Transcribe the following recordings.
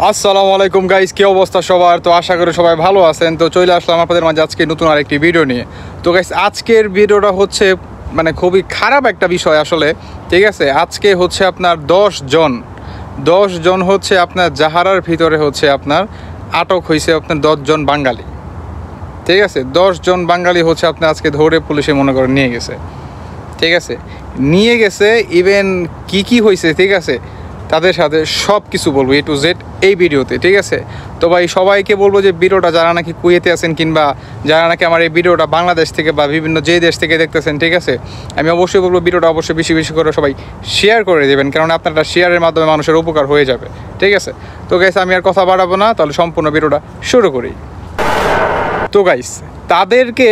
আসসালামু আলাইকুম গাইস, কি অবস্থা সবার? তো আশা করি সবাই ভালো আছেন। তো চলে আসলাম আপনাদের মাঝে আজকে নতুন আরেকটি ভিডিও নিয়ে। তো গাইস আজকের ভিডিওটা হচ্ছে মানে খুবই খারাপ একটা বিষয় আসলে, ঠিক আছে। আজকে হচ্ছে আপনার 10 জন হচ্ছে আপনার জাহারার ভিতরে হচ্ছে আপনার আটক হয়েছে আপনার 10 জন বাঙালি, ঠিক আছে। 10 জন বাঙালি হচ্ছে আপনার আজকে ধরে পুলিশে মনে করে নিয়ে গেছে, ঠিক আছে। নিয়ে গেছে ইভেন কি হয়েছে, ঠিক আছে, তাদের সাথে সব কিছু বলবো A to Z এই ভিডিওতে, ঠিক আছে। তো ভাই সবাইকে বলবো যে ভিডিওটা যারা নাকি কুয়েতে আছেন কিংবা যারা নাকি আমার এই ভিডিওটা বাংলাদেশ থেকে বা বিভিন্ন যে দেশ থেকে দেখতেছেন, ঠিক আছে, আমি অবশ্যই বলবো ভিডিওটা অবশ্যই বেশি বেশি করে সবাই শেয়ার করে দেবেন, কারণ আপনারা শেয়ারের মাধ্যমে মানুষের উপকার হয়ে যাবে, ঠিক আছে। তো গাইস আমি আর কথা বাড়াবো না, তাহলে সম্পূর্ণ ভিডিওটা শুরু করি। তো গাইস তাদেরকে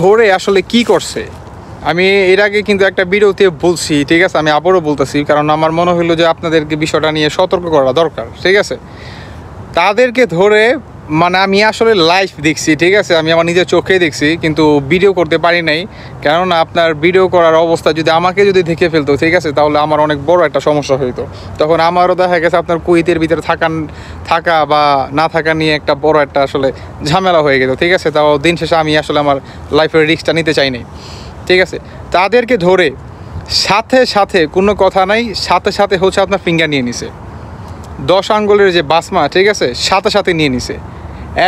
ধরে আসলে কি করছে আমি এর আগে কিন্তু একটা ভিডিওতে বলছি, ঠিক আছে। আমি আবারও বলতেছি, কারণ আমার মনে হলো যে আপনাদেরকে বিষয়টা নিয়ে সতর্ক করা দরকার, ঠিক আছে। তাদেরকে ধরে মানে আমি আসলে লাইভ দেখছি, ঠিক আছে, আমি আমার নিজের চোখেই দেখছি, কিন্তু ভিডিও করতে পারি নাই। কেননা আপনার ভিডিও করার অবস্থা যদি আমাকে যদি দেখে ফেলতো, ঠিক আছে, তাহলে আমার অনেক বড় একটা সমস্যা হইতো। তখন আমারও দেখা গেছে আপনার কুয়েতের ভিতরে থাকা বা না থাকা নিয়ে একটা বড় একটা আসলে ঝামেলা হয়ে গেল, ঠিক আছে। তাও দিন শেষে আমি আসলে আমার লাইফের রিস্কটা নিতে চাইনি, ঠিক আছে। তাদেরকে ধরে সাথে সাথে কোনো কথা নাই, সাথে সাথে হচ্ছে আপনার ফিঙ্গার নিয়ে নিছে, 10 আঙ্গুলের যে বাসমা, ঠিক আছে, সাথে সাথে নিয়ে নিছে,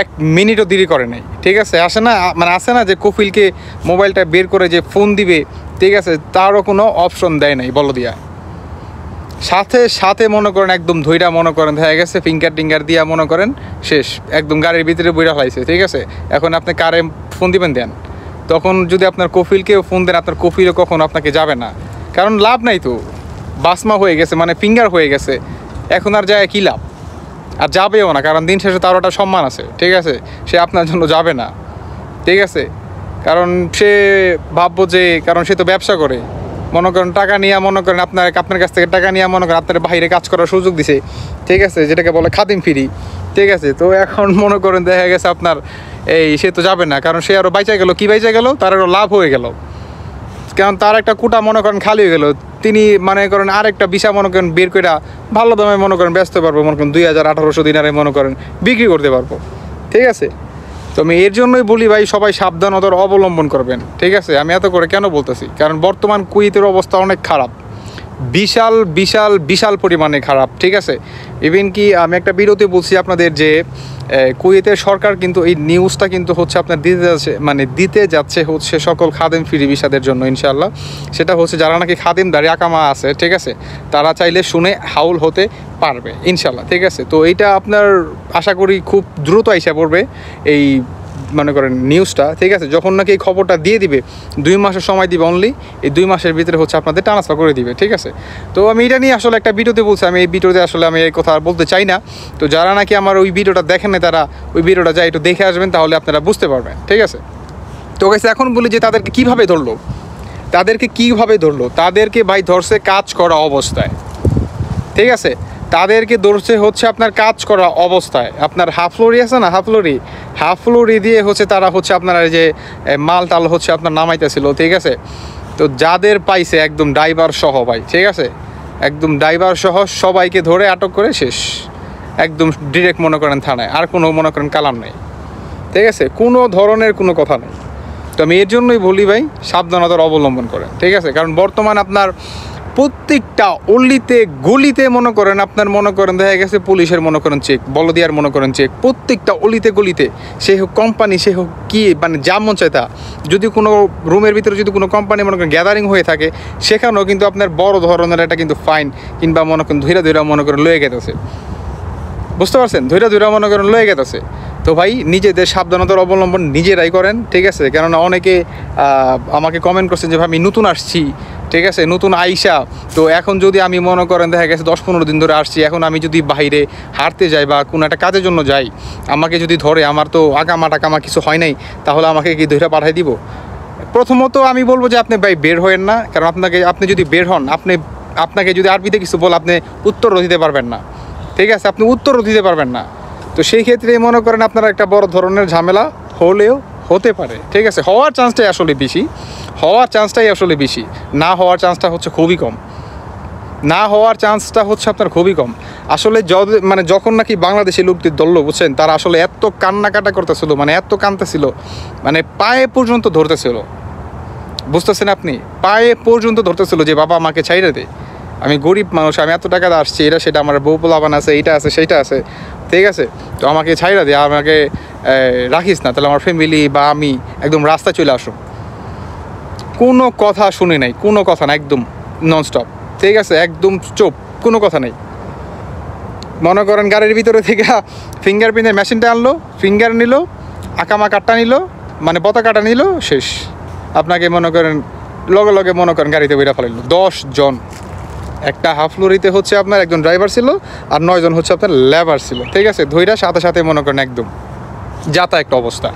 1 মিনিটও দেরি করে নাই, ঠিক আছে। আসে না যে কফিলকে মোবাইলটা বের করে যে ফোন দিবে, ঠিক আছে, তারও কোনো অপশন দেয় নাই বলো দিয়া। সাথে সাথে মনে করেন একদম ধৈরা মনে করেন হয়ে গেছে, ফিঙ্গার টিঙ্গার দিয়া মনে করেন শেষ, একদম গাড়ির ভিতরে বইরা ফেলাইছে, ঠিক আছে। এখন আপনি কারে ফোন দিবেন দেন, তখন যদি আপনার কফিলকেও ফোন দেন, আপনার কফিলও কখনো আপনাকে যাবে না, কারণ লাভ নাই তো, বাসমা হয়ে গেছে মানে ফিঙ্গার হয়ে গেছে, এখন আর যায় কি লাভ, আর যাবেও না, কারণ দিন শেষে তারও একটা সম্মান আছে, ঠিক আছে। সে আপনার জন্য যাবে না, ঠিক আছে, কারণ সে ভাববো যে, কারণ সে তো ব্যবসা করে, মনে করেন টাকা নিয়ে মনে করেন আপনার কাছ থেকে টাকা নিয়ে মনে করেন আপনার বাইরে কাজ করার সুযোগ দিছে, ঠিক আছে, যেটাকে বলে খাদিম ফ্রি, ঠিক আছে। তো এখন মনে করেন দেখা গেছে আপনার সে তো যাবে না, কারণ সে আরও বাইচা গেল, কি বাইচা গেল, তার আরও লাভ হয়ে গেল, কারণ তার একটা কোটা মনে করেন খালি হয়ে গেল। তিনি মনে করেন আরেকটা ভিসা মনে করেন বের করে ভালো দামে মনে করেন বেচতে পারবো, মনে করেন 2000-1800 দিনারে মনে করেন বিক্রি করতে পারবো, ঠিক আছে। তো আমি এর জন্যই বলি ভাই সবাই সাবধানতার অবলম্বন করবেন, ঠিক আছে। আমি এত করে কেন বলতেছি, কারণ বর্তমান কুয়েতের অবস্থা অনেক খারাপ, বিশাল বিশাল বিশাল পরিমাণে খারাপ, ঠিক আছে। ইভেন কি আমি একটা ভিডিওতে বলছি আপনাদের যে কুয়েতের সরকার কিন্তু এই নিউজটা কিন্তু হচ্ছে আপনার দিতে যাচ্ছে হচ্ছে সকল খাদেম ফ্রি ভিসাদের জন্য ইনশাআল্লাহ। সেটা হচ্ছে যারা নাকি খাদেমদারি আকামা আছে, ঠিক আছে, তারা চাইলে শুনে হাউল হতে পারবে ইনশাআল্লাহ, ঠিক আছে। তো এইটা আপনার আশা করি খুব দ্রুত আইসা পড়বে এই মনে করেন নিউজটা, ঠিক আছে। যখন নাকি এই খবরটা দিয়ে দিবে, 2 মাসের সময় দিবে অনলি, এই 2 মাসের ভিতরে হচ্ছে আপনাদের ট্রান্সফার করে দিবে, ঠিক আছে। তো আমি এটা নিয়ে আসলে একটা ভিডিওতে বলছি, আমি এই ভিডিওতে আসলে আমি এই কথা বলতে চাই না। তো যারা নাকি আমার ওই ভিডিওটা দেখেন না, তারা ওই ভিডিওটা যাই একটু দেখে আসবেন, তাহলে আপনারা বুঝতে পারবেন, ঠিক আছে। তো গাইস এখন বলি যে তাদেরকে কীভাবে ধরলো, তাদেরকে ভাই ধরছে কাজ করা অবস্থায়, ঠিক আছে। তাদেরকে ধরছে হচ্ছে আপনার কাজ করা অবস্থায়, আপনার হাফলোরি আছে না, হাফলোরি দিয়ে হচ্ছে তারা হচ্ছে আপনার যে মাল টাল হচ্ছে আপনার নামাইতেছিল, ঠিক আছে। তো যাদের পাইছে একদম ড্রাইভার সহ ভাই, ঠিক আছে, একদম ড্রাইভার সহ সবাইকে ধরে আটক করে শেষ, একদম ডিরেক্ট মনে করেন থানায়, আর কোনো মনে করেন কালাম নেই, ঠিক আছে, কোনো ধরনের কোনো কথা নেই। তো আমি এর জন্যই বলি ভাই সাবধানতার অবলম্বন করেন, ঠিক আছে। কারণ বর্তমান আপনার প্রত্যেকটা অলিতে গলিতে মনে করেন আপনার মনে করেন দেখা গেছে পুলিশের মনে করেন চেক, বলদিয়ার মনে করেন চেক, প্রত্যেকটা অলিতে গলিতে, সে হোক কোম্পানি, সে হোক কি মানে যা মন চায় তা। যদি কোনো রুমের ভিতরে যদি কোনো কোম্পানি মনে করেন গ্যাদারিং হয়ে থাকে, সেখানেও কিন্তু আপনার বড় ধরনের একটা কিন্তু ফাইন কিংবা মনে করেন ধৈরা মনে করেন লয়ে গেতেছে, বুঝতে পারছেন, ধৈরা মনে করেন লয়ে গেতেছে। তো ভাই নিজেদের সাবধানতার অবলম্বন নিজেরাই করেন, ঠিক আছে। কেননা অনেকে আমাকে কমেন্ট করছেন যে ভাই আমি নতুন আসছি, ঠিক আছে, নতুন আইসা, তো এখন যদি আমি মনে করেন দেখা গেছে 10-15 দিন ধরে আসছি, এখন আমি যদি বাইরে হাঁটতে যাই বা কোনো একটা কাজের জন্য যাই, আমাকে যদি ধরে, আমার তো আকামা কিছু হয় নাই, তাহলে আমাকে কি ধরে পাঠাই দিব? প্রথমত আমি বলবো যে আপনি ভাই বের হয়েন না, কারণ আপনি যদি বের হন, আপনাকে যদি আরবিতে কিছু বলে আপনি উত্তরও দিতে পারবেন না, ঠিক আছে, আপনি উত্তরও দিতে পারবেন না। তো সেই ক্ষেত্রে মনে করেন আপনারা একটা বড় ধরনের ঝামেলা হতে পারে, ঠিক আছে। হওয়ার চান্সটাই আসলে বেশি, না হওয়ার চান্সটা হচ্ছে খুবই কম, না হওয়ার চান্সটা হচ্ছে আপনার খুবই কম। আসলে মানে যখন নাকি বাংলাদেশি লোকটি ধরলো বুঝছেন, তারা আসলে এত কান্নাকাটা করতেছিল, মানে এত কাঁদতেছিল, মানে পায়ে পর্যন্ত ধরতেছিল, বুঝতেছেন আপনি, পায়ে পর্যন্ত ধরতেছিল যে বাবা আমাকে ছাইড়ে দে, আমি গরিব মানুষ, আমি এত টাকা আসছি, এটা সেটা, আমার বউ পোলাপান আছে, এইটা আছে সেইটা আছে, ঠিক আছে, তো আমাকে ছাইড়া দে, আমাকে রাখিস না, তাহলে আমার ফ্যামিলি বা আমি একদম রাস্তায় চলে আসো। কোনো কথা শুনে নাই, কোনো কথা না, একদম ননস্টপ, ঠিক আছে, একদম চুপ, কোনো কথা নেই। মনে করেন গাড়ির ভিতরে থেকে ফিঙ্গারপ্রিন্টের মেশিনটা আনলো, ফিঙ্গার নিল, আকামা কাটটা নিল, মানে পতাকাটা নিল, শেষ। আপনাকে মনে করেন লগে লগে মনে করেন গাড়িতে বেরা ফেলাইল 10 জন। একটা হাফ লরিতে হচ্ছে আপনার একজন ড্রাইভার ছিল আর 9 জন হচ্ছে আপনার লেবার ছিল, ঠিক আছে, ধৈরা সাথে সাথে মনে করেন একদম যাতা একটা অবস্থা,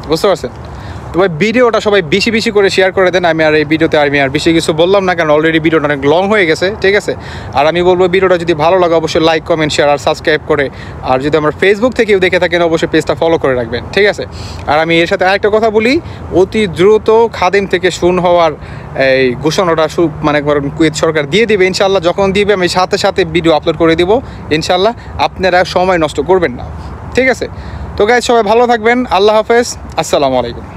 বুঝতে পারছেন? তো ভাই ভিডিওটা সবাই বেশি বেশি করে শেয়ার করে দেন। আমি আর এই ভিডিওতে আর বেশি কিছু বললাম না, কারণ অলরেডি ভিডিওটা অনেক লং হয়ে গেছে, ঠিক আছে। আর আমি বলবো ভিডিওটা যদি ভালো লাগে অবশ্যই লাইক, কমেন্ট, শেয়ার আর সাবস্ক্রাইব করে, আর যদি আমার ফেসবুক থেকেও দেখে থাকেন অবশ্যই পেজটা ফলো করে রাখবেন, ঠিক আছে। আর আমি এর সাথে আরেকটা কথা বলি, অতি দ্রুত খাদিম থেকে শুন হওয়ার এই ঘোষণাটা মানে কুয়েত সরকার দিয়ে দিবে ইনশাল্লাহ। যখন দিবে আমি সাথে সাথে ভিডিও আপলোড করে দিব ইনশাল্লাহ, আপনারা সময় নষ্ট করবেন না, ঠিক আছে। তো গাইজ সবাই ভালো থাকবেন, আল্লাহ হাফেজ, আসসালামু আলাইকুম।